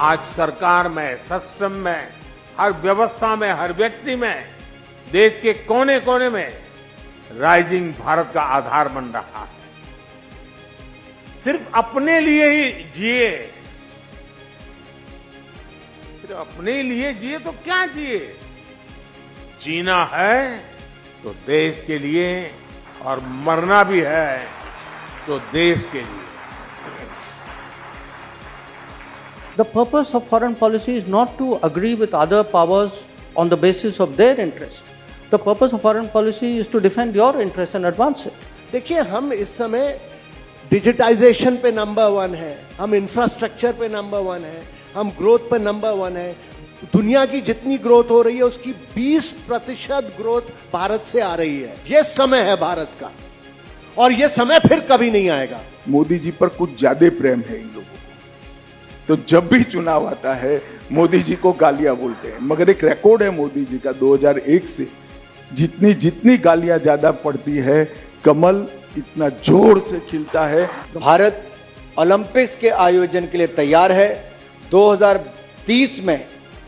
आज सरकार में, सिस्टम में, हर व्यवस्था में, हर व्यक्ति में, देश के कोने कोने में राइजिंग भारत का आधार बन रहा है। सिर्फ अपने लिए ही जिए, सिर्फ अपने लिए जिए तो क्या जिए? जीना है तो देश के लिए, और मरना भी है तो देश के लिए। The purpose of foreign policy is not to agree with other powers on the basis of their interest. The purpose of foreign policy is to defend your interest and advance it. देखिए, हम इस समय digitisation पे number 1 है, हम infrastructure पे number 1 है, हम ग्रोथ पे नंबर 1 है। दुनिया की जितनी ग्रोथ हो रही है उसकी 20% ग्रोथ भारत से आ रही है। ये समय है भारत का, और ये समय फिर कभी नहीं आएगा। मोदी जी पर कुछ ज्यादा प्रेम है इन लोगों को, तो जब भी चुनाव आता है मोदी जी को गालियां बोलते हैं। मगर एक रिकॉर्ड है मोदी जी का 2001 से, जितनी गालियां ज्यादा पड़ती है, कमल इतना जोर से खिलता है। भारत ओलंपिक्स के आयोजन के लिए तैयार है। 2030 में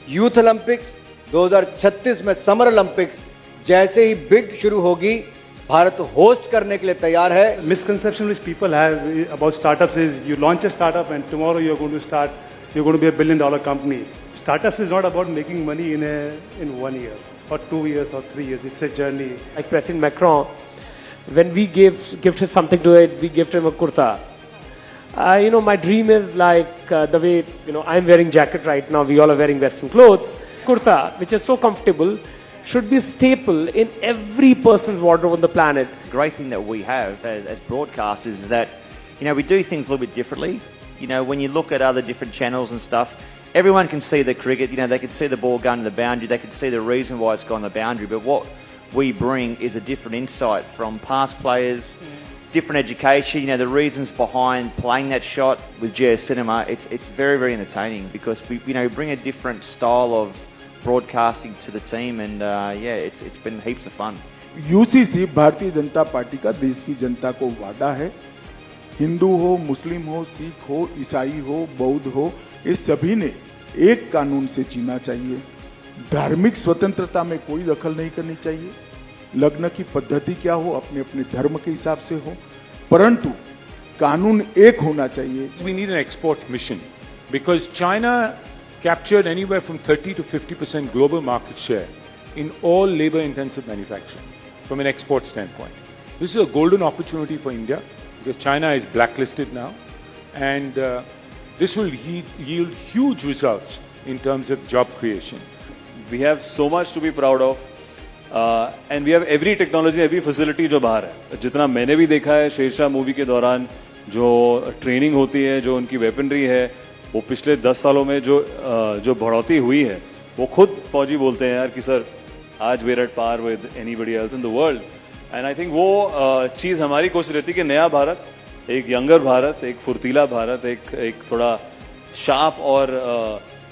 यूथ ओलंपिक्स, 2036 में समर ओलंपिक्स, जैसे ही बिड शुरू होगी भारत होस्ट करने के लिए तैयार है। Misconception which people have about startups is you launch a startup and tomorrow you're going to be a $1 billion company. Startups is not about making money in 1 year or 2 years or 3 years. It's a journey. Like President Macron, when we gift him something to it, we gift him a kurta. My dream is like the way, I'm wearing jacket right now, we all are wearing Western clothes. Kurta, which is so comfortable, should be staple in every person's wardrobe on the planet. The great thing that we have as broadcasters is that, we do things a little bit differently. When you look at other different channels and stuff, everyone can see the cricket, they can see the ball going to the boundary, they can see the reason why it's gone to the boundary, but what we bring is a different insight from past players, different education, the reasons behind playing that shot with Geocinema. It's very, very entertaining because we bring a different style of broadcasting to the team, and it's been heaps of fun. UCC Bharatiya Janata party का देश की जनता को वादा है। हिंदू हो, मुस्लिम हो, सिख हो, ईसाई हो, बौद्ध हो, ये सभी ने एक कानून से जीना चाहिए। धार्मिक स्वतंत्रता में कोई दखल नहीं करनी चाहिए। लग्न की पद्धति क्या हो, अपने अपने धर्म के हिसाब से हो, परंतु कानून एक होना चाहिए। We need an exports mission because China captured anywhere from 30 to 50% global market share in all labor-intensive manufacturing from an export standpoint. This is a golden opportunity for India because China is blacklisted now, and this will yield huge results in terms of job creation. We have so much to be proud of, and we have every technology, every facility जो बाहर है। जितना मैंने भी देखा है Sher Shah movie के दौरान जो ट्रेनिंग होती है, जो उनकी वेपनरी है, वो पिछले 10 सालों में जो बढ़ोतरी हुई है, वो खुद फौजी बोलते हैं यार कि सर आज we're at par with anybody else in the world. And I think वो चीज़ हमारी कोशिश रहती है कि नया भारत, एक यंगर भारत, एक फुर्तीला भारत, एक थोड़ा शार्प और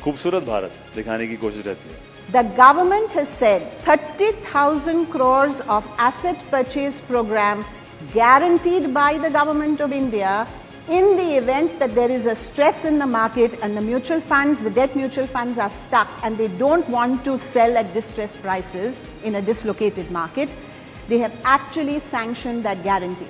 खूबसूरत भारत दिखाने की कोशिश रहती है। The government has said 30,000 crores of asset purchase program guaranteed by the government of India in the event that there is a stress in the market and the mutual funds, the debt mutual funds are stuck and they don't want to sell at distressed prices in a dislocated market. They have actually sanctioned that guarantee.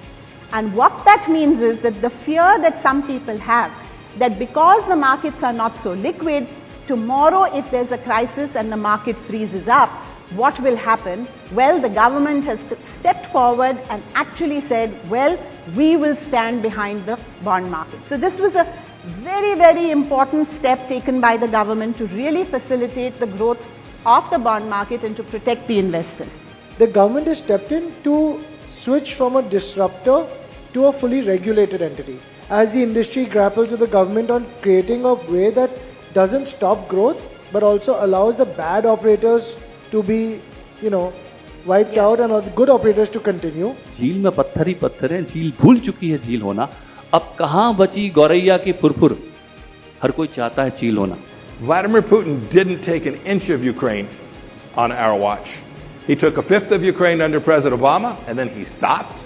And what that means is that the fear that some people have that because the markets are not so liquid, tomorrow if there's a crisis and the market freezes up, what will happen? Well, the government has stepped forward and actually said, well, we will stand behind the bond market. So this was a very, very important step taken by the government to really facilitate the growth of the bond market and to protect the investors. The government has stepped in to switch from a disruptor to a fully regulated entity. As the industry grapples with the government on creating a way that doesn't stop growth, but also allows the bad operators to be, wiped out and all the good operators to continue. झील में पत्थर ही पत्थर है, झील भूल चुकी है झील होना। अब कहाँ बची गौरैया की फुरफुर? हर कोई चाहता है झील होना। Vladimir Putin didn't take an inch of Ukraine on our watch. He took a fifth of Ukraine under President Obama, and then he stopped,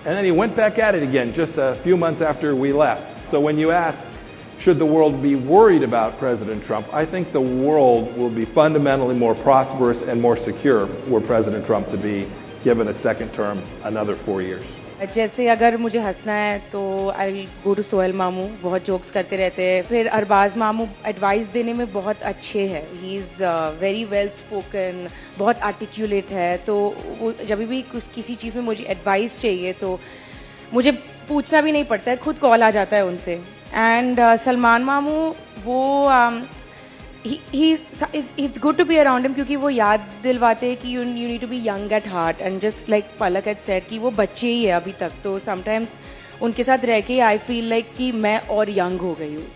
and then he went back at it again just a few months after we left. So when you ask, should the world be worried about President Trump, I think the world will be fundamentally more prosperous and more secure were President Trump to be given a second term, another 4 years. जैसे अगर मुझे हंसना है तो आई go to Sohail मामू, बहुत jokes करते रहते हैं। फिर अरबाज मामू एडवाइस देने में बहुत अच्छे हैं, he is very well spoken, बहुत आर्टिकुलेट है। तो वो जब भी किसी चीज़ में मुझे एडवाइस चाहिए तो मुझे पूछना भी नहीं पड़ता है, खुद कॉल आ जाता है उनसे। एंड सलमान मामू वो it's good to be around him क्योंकि वो याद दिलवाते हैं कि you need to be young at heart and just like Palak had said कि वो बच्चे ही है अभी तक। तो sometimes उनके साथ रह के I feel like कि मैं और young हो गई हूँ।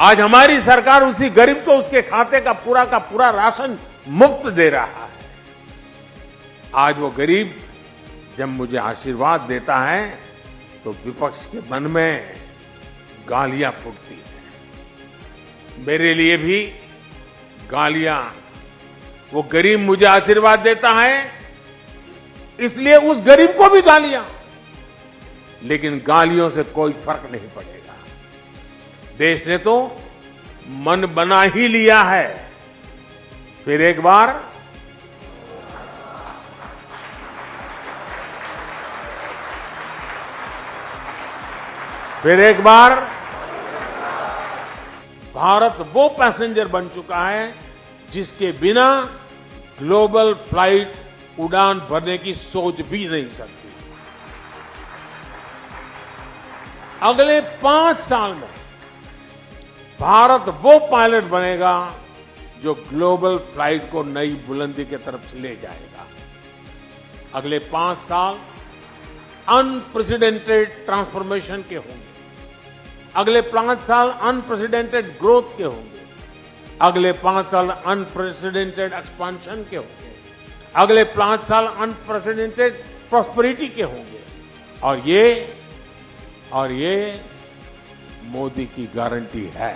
आज हमारी सरकार उसी गरीब को उसके खाते का पूरा राशन मुफ्त दे रहा है। आज वो गरीब जब मुझे आशीर्वाद देता है तो विपक्ष के मन में गालियां फूटती हैं। मेरे लिए भी गालियां, वो गरीब मुझे आशीर्वाद देता है इसलिए उस गरीब को भी गालियां, लेकिन गालियों से कोई फर्क नहीं पड़ेगा। देश ने तो मन बना ही लिया है। फिर एक बार भारत वो पैसेंजर बन चुका है जिसके बिना ग्लोबल फ्लाइट उड़ान भरने की सोच भी नहीं सकती। अगले 5 साल में भारत वो पायलट बनेगा जो ग्लोबल फ्लाइट को नई बुलंदी की तरफ ले जाएगा। अगले 5 साल अनप्रेसिडेंटेड ट्रांसफॉर्मेशन के होंगे। अगले 5 साल अनप्रेसिडेंटेड ग्रोथ के होंगे। अगले 5 साल अनप्रेसिडेंटेड एक्सपांशन के होंगे। अगले 5 साल अनप्रेसिडेंटेड प्रॉस्पेरिटी के होंगे। और ये मोदी की गारंटी है।